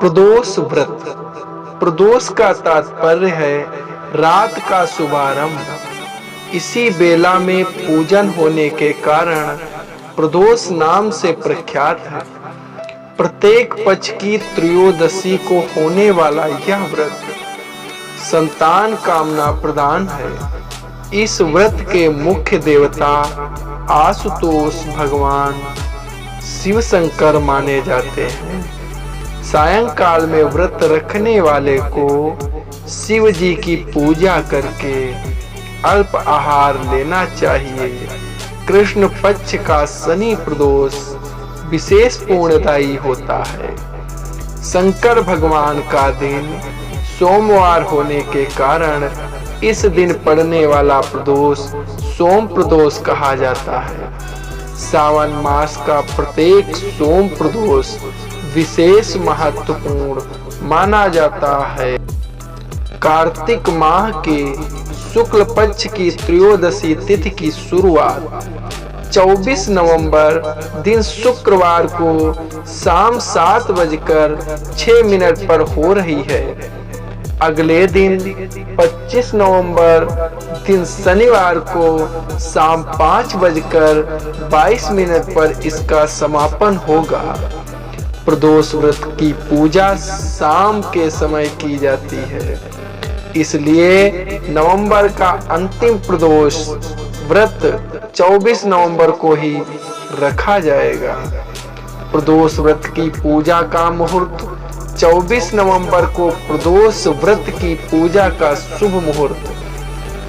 प्रदोष व्रत। प्रदोष का तात्पर्य है रात का शुभारंभ। इसी बेला में पूजन होने के कारण प्रदोष नाम से प्रख्यात है। प्रत्येक पक्ष की त्रयोदशी को होने वाला यह व्रत संतान कामना प्रदान है। इस व्रत के मुख्य देवता आशुतोष भगवान शिव शंकर माने जाते हैं। सायंकाल में व्रत रखने वाले को शिव जी की पूजा करके अल्प आहार लेना चाहिए। कृष्ण पक्ष का शनि प्रदोष विशेष पुण्यदायी होता है। शंकर भगवान का दिन सोमवार होने के कारण इस दिन पड़ने वाला प्रदोष सोम प्रदोष कहा जाता है। सावन मास का प्रत्येक सोम प्रदोष विशेष महत्वपूर्ण माना जाता है। कार्तिक माह के शुक्ल पक्ष की त्रयोदशी तिथि की शुरुआत 24 नवंबर दिन शुक्रवार को शाम 7:06 पर हो रही है। अगले दिन 25 नवंबर दिन शनिवार को शाम 5:22 पर इसका समापन होगा। प्रदोष व्रत की पूजा शाम के समय की जाती है, इसलिए नवंबर का अंतिम प्रदोष व्रत 24 नवंबर को ही रखा जाएगा। प्रदोष व्रत की पूजा का मुहूर्त 24 नवंबर को प्रदोष व्रत की पूजा का शुभ मुहूर्त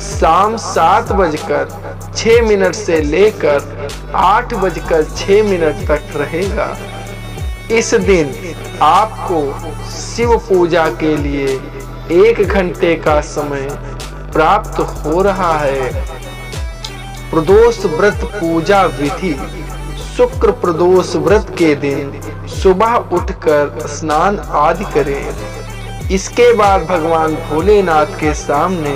शाम 7:06 से लेकर 8:06 तक रहेगा। इस दिन आपको शिव पूजा के लिए 1 घंटे का समय प्राप्त हो रहा है। प्रदोष व्रत पूजा विधि। शुक्र प्रदोष व्रत के दिन सुबह उठकर स्नान आदि करें। इसके बाद भगवान भोलेनाथ के सामने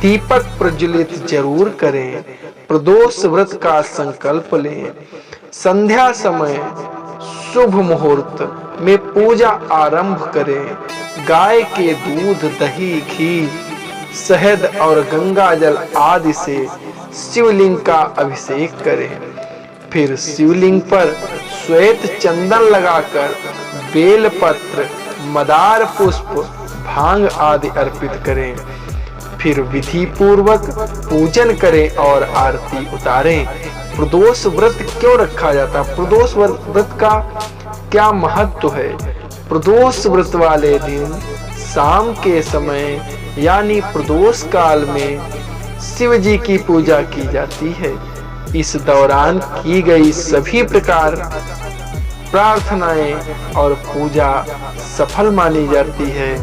दीपक प्रज्वलित जरूर करें। प्रदोष व्रत का संकल्प लें। संध्या समय शुभ मुहूर्त में पूजा आरंभ करें। गाय के दूध, दही, घी, शहद और गंगा जल आदि से शिवलिंग का अभिषेक करें। फिर शिवलिंग पर श्वेत चंदन लगाकर बेलपत्र, मदार पुष्प, भांग आदि अर्पित करें। फिर विधि पूर्वक पूजन करें और आरती उतारें। प्रदोष व्रत क्यों रखा जाता है? प्रदोष व्रत का क्या महत्व है? प्रदोष व्रत वाले दिन शाम के समय यानी प्रदोष काल में शिव जी की पूजा की जाती है। इस दौरान की गई सभी प्रकार प्रार्थनाएं और पूजा सफल मानी जाती है।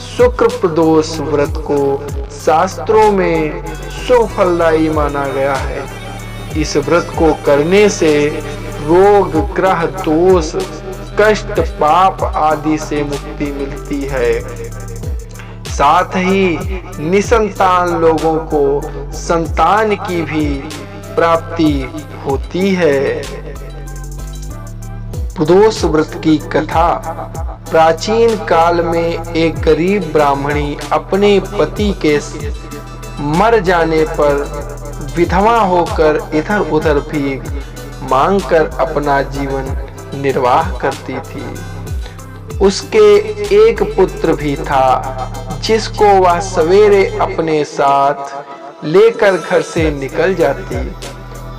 शुक्र प्रदोष व्रत को शास्त्रों में शुभ फलदायी माना गया है। इस व्रत को करने से रोग, ग्रह दोष, कष्ट, पाप आदि से मुक्ति मिलती है। साथ ही निसंतान लोगों को संतान की भी प्राप्ति होती है। प्रदोष व्रत की कथा। प्राचीन काल में एक गरीब ब्राह्मणी अपने पति के मर जाने पर विधवा होकर इधर उधर भीख मांगकर अपना जीवन निर्वाह करती थी। उसके एक पुत्र भी था, जिसको वह सवेरे अपने साथ लेकर घर से निकल जाती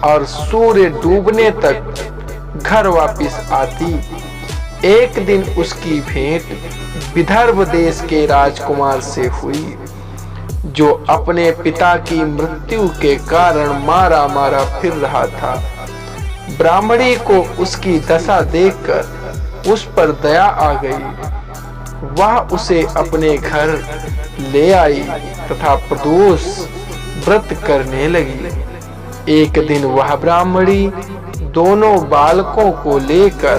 और सूर्य डूबने तक घर वापस आती। एक दिन उसकी भेंट विदर्भ देश के राजकुमार से हुई, जो अपने पिता की मृत्यु के कारण मारा मारा फिर रहा था। ब्राह्मणी को उसकी दशा देखकर उस पर दया आ गई। वह उसे अपने घर ले आई तथा प्रदोष व्रत करने लगी। एक दिन वह ब्राह्मणी दोनों बालकों को लेकर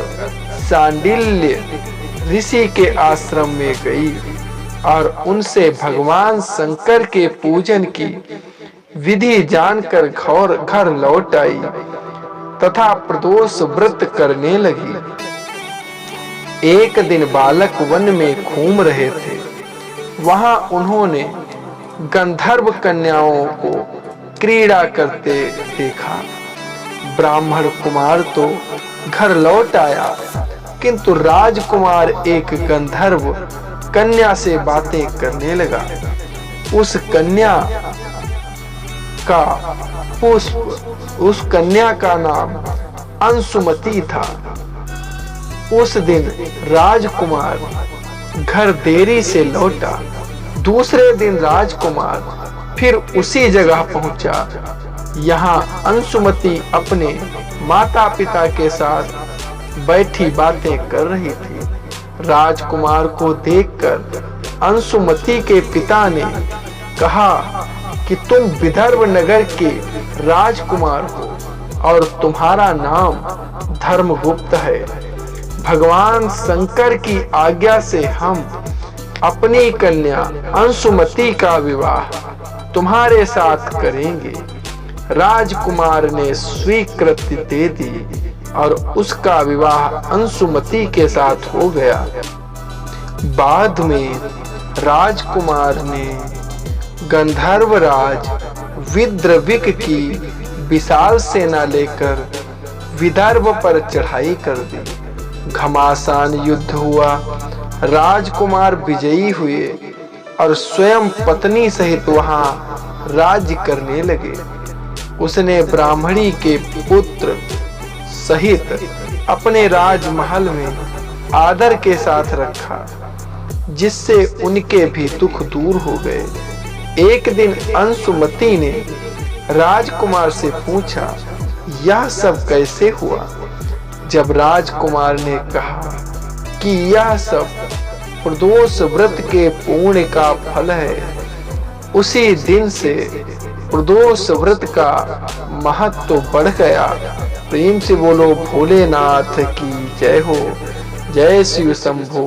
सांडिल्य ऋषि के आश्रम में गई और उनसे भगवान शंकर के पूजन की विधि जानकर घर लौट आई तथा प्रदोष व्रत करने लगी। एक दिन बालक वन में घूम रहे थे। वहां उन्होंने गंधर्व कन्याओं को क्रीड़ा करते देखा। ब्राह्मण कुमार तो घर लौट आया, किंतु राजकुमार एक गंधर्व कन्या से बातें करने लगा। उस कन्या का नाम अंशुमति था। उस दिन राजकुमार घर देरी से लौटा। दूसरे दिन राजकुमार फिर उसी जगह पहुंचा। यहाँ अंशुमति अपने माता पिता के साथ बैठी बातें कर रही थी। राजकुमार को देखकर अंशुमति के पिता ने कहा कि तुम विदर्भ नगर के राजकुमार हो और तुम्हारा नाम धर्मगुप्त है। भगवान शंकर की आज्ञा से हम अपनी कन्या अंशुमति का विवाह तुम्हारे साथ करेंगे। राजकुमार ने स्वीकृति दे दी और उसका विवाह अंशुमति के साथ हो गया। बाद में राजकुमार ने गंधर्वराज विद्रविक की विशाल सेना लेकर विदर्भ पर चढ़ाई कर दी। घमासान युद्ध हुआ। राजकुमार विजयी हुए और स्वयं पत्नी सहित वहां राज्य करने लगे। उसने ब्राह्मणी के पुत्र सहित अपने राजमहल में आदर के साथ रखा, जिससे उनके भी दुख दूर हो गए। एक दिन अंशुमति ने राजकुमार से पूछा, यह सब कैसे हुआ? जब राजकुमार ने कहा कि यह सब प्रदोष व्रत के पुण्य का फल है, उसी दिन से प्रदोष व्रत का महत्व बढ़ गया। प्रेम से बोलो भोलेनाथ की जय हो। जय शिव शंभो।